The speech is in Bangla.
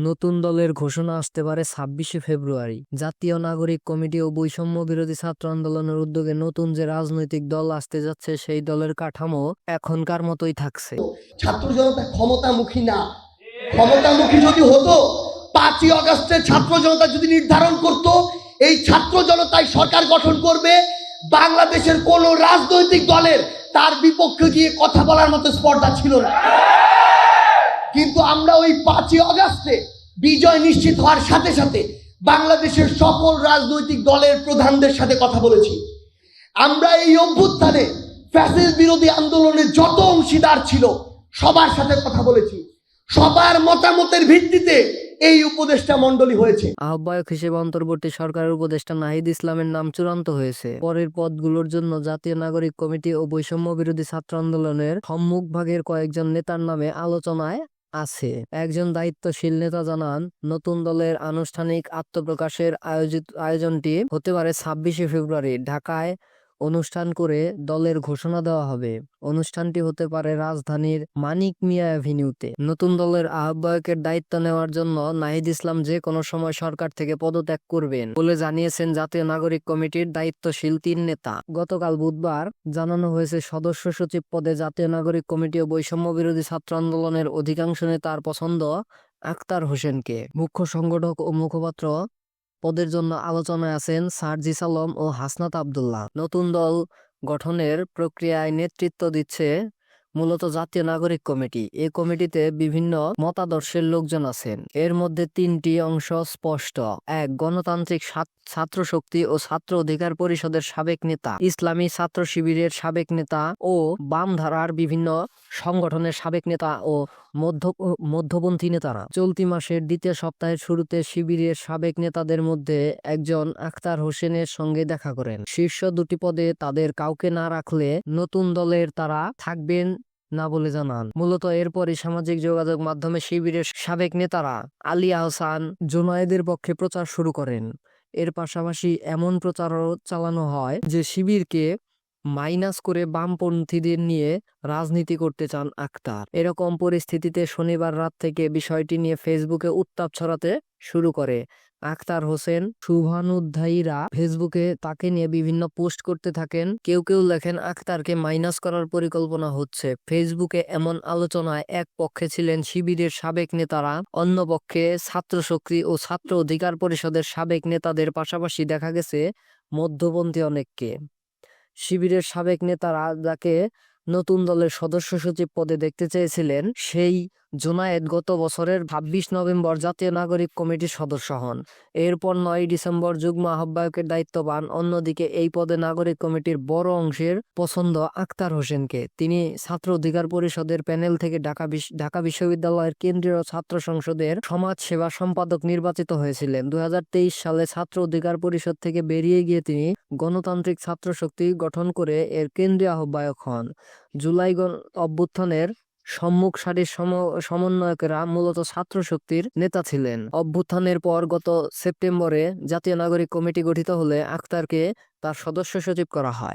নতুন দলের ঘোষণা আসতে পারে ২৬শে ফেব্রুয়ারি। জাতীয় নাগরিক কমিটি ও বৈষম্য বিরোধী ছাত্র আন্দোলনের উদ্যোগে নতুন যে রাজনৈতিক দল আসতে যাচ্ছে সেই দলের কাঠামো এখনকার মতোই থাকছে। ছাত্র জনতা ক্ষমতামুখী না, ক্ষমতামুখী যদি হতো ৫ই আগস্টে ছাত্র জনতা যদি নির্ধারণ করত এই ছাত্র জনতাই সরকার গঠন করবে, বাংলাদেশের কোন রাজনৈতিক দলের তার বিপক্ষে গিয়ে কথা বলার মতো স্পর্ধা ছিল না। কিন্তু আমরা ওই ৫ই আগস্টে বিজয় নিশ্চিত হওয়ার সাথে সাথে বাংলাদেশের সকল রাজনৈতিক দলের প্রধানদের সাথে কথা বলেছি। আমরা এই অভ্যুত্থানে ফ্যাসিস্ট বিরোধী আন্দোলনে যত অংশীদার ছিল সবার সাথে কথা বলেছি, সবার মতামতের ভিত্তিতে এই উপদেষ্টা মণ্ডলী হয়েছে। আহ্বায়ক হিসেবে অন্তর্বর্তী সরকারের উপদেষ্টা নাহিদ ইসলামের নাম চূড়ান্ত হয়েছে। পরের পদগুলোর জন্য জাতীয় নাগরিক কমিটি ও বৈষম্য বিরোধী ছাত্র আন্দোলনের সম্মুখভাগের কয়েকজন নেতার নামে আলোচনায় আছে। একজন দায়িত্বশীল নেতা জানান, নতুন দলের আনুষ্ঠানিক আত্মপ্রকাশের আয়োজনটি হতে পারে ২৬শে ফেব্রুয়ারি। ঢাকায় অনুষ্ঠান করে দলের ঘোষণা দেওয়া হবে। অনুষ্ঠানটি হতে পারে রাজধানীর মানিক মিয়া অ্যাভিনিউতে। নতুন দলের আহ্বায়কের দায়িত্ব নেওয়ার জন্য নাহিদ ইসলাম যে কোনো সময় সরকার থেকে পদত্যাগ করবেন বলে জানিয়েছেন জাতীয় নাগরিক কমিটির দায়িত্বশীল ৩ নেতা। গতকাল বুধবার জানানো হয়েছে সদস্য সচিব পদে জাতীয় নাগরিক কমিটি ও বৈষম্য বিরোধী ছাত্র আন্দোলনের অধিকাংশ নেতার পছন্দ আখতার হোসেনকে। মুখ্য সংগঠক ও মুখপাত্র পদের জন্য আলোচনায় আছেন সার্জিস আলম ও হাসনাত আব্দুল্লাহ। নতুন দল গঠনের প্রক্রিয়ায় নেতৃত্ব দিচ্ছে মূলত জাতীয় নাগরিক কমিটি। এই কমিটিতে বিভিন্ন মতাদর্শের লোকজন আছেন। এর মধ্যে ৩টি অংশ স্পষ্ট। ১. গণতান্ত্রিক ছাত্র শক্তি ও ছাত্র অধিকার পরিষদের সাবেক নেতা, ইসলামী ছাত্র শিবিরের সাবেক নেতা ও বাম ধারার বিভিন্ন সংগঠনের সাবেক নেতা ও মধ্যপন্থী নেতারা। চলতি মাসের দ্বিতীয় সপ্তাহের শুরুতে শিবিরের সাবেক নেতাদের মধ্যে একজন আখতার হোসেনের সঙ্গে দেখা করেন। শীর্ষ দুটি পদে তাদের কাউকে না রাখলে নতুন দলের তারা থাকবেন না বলে জানান। মূলত এরপরই সামাজিক যোগাযোগ মাধ্যমে শিবিরের সাবেক নেতারা আলী আহসান জোনায়েদের পক্ষে প্রচার শুরু করেন। এর পাশাপাশি এমন প্রচারও চালানো হয় যে শিবিরকে মাইনাস করে বামপন্থীদের নিয়ে রাজনীতি করতে চান আখতার। এরকম পরিস্থিতিতে শনিবার রাত থেকে বিষয়টি নিয়ে ফেসবুকে উত্তাপ ছড়াতে শুরু করে। আখতার হোসেন শুভানুধ্যায়ীরা ফেসবুকে তাকে নিয়ে বিভিন্ন পোস্ট করতে থাকেন। কেউ কেউ লেখেন আখতারকে মাইনাস করার পরিকল্পনা হচ্ছে। ফেসবুকে এমন আলোচনায় এক পক্ষে ছিলেন শিবিরের সাবেক নেতারা, অন্য পক্ষে ছাত্র শক্তি ও ছাত্র অধিকার পরিষদের সাবেক নেতাদের পাশাপাশি দেখা গেছে মধ্যপন্থী অনেককে। শিবিরের সাবেক নেতারা যাকে নতুন দলের সদস্য সচিব পদে দেখতে চেয়েছিলেন সেই জোনায়েদ গত বছরের ২৬ নভেম্বর জাতীয় নাগরিক কমিটির সদস্য হন। এরপর ৯ ডিসেম্বর যুগ্ম আহ্বায়কের দায়িত্ব পান। অন্যদিকে এই পদে নাগরিক কমিটির বড় অংশের পছন্দ আখতার হোসেনকে। তিনি ছাত্র অধিকার পরিষদের প্যানেল থেকে ঢাকা বিশ্ববিদ্যালয়ের কেন্দ্রীয় ছাত্র সংসদের সমাজ সেবা সম্পাদক নির্বাচিত হয়েছিলেন। ২০২৩ সালে ছাত্র অধিকার পরিষদ থেকে বেরিয়ে গিয়ে তিনি গণতান্ত্রিক ছাত্র শক্তি গঠন করে এর কেন্দ্রীয় আহ্বায়ক হন। জুলাই অভ্যুত্থানের সম্মুখ সারির সমন্বয়কেরা মূলত ছাত্র শক্তির নেতা ছিলেন। অভ্যুত্থানের পর গত সেপ্টেম্বরে জাতীয় নাগরিক কমিটি গঠিত হলে আখতারকে তার সদস্য সচিব করা হয়।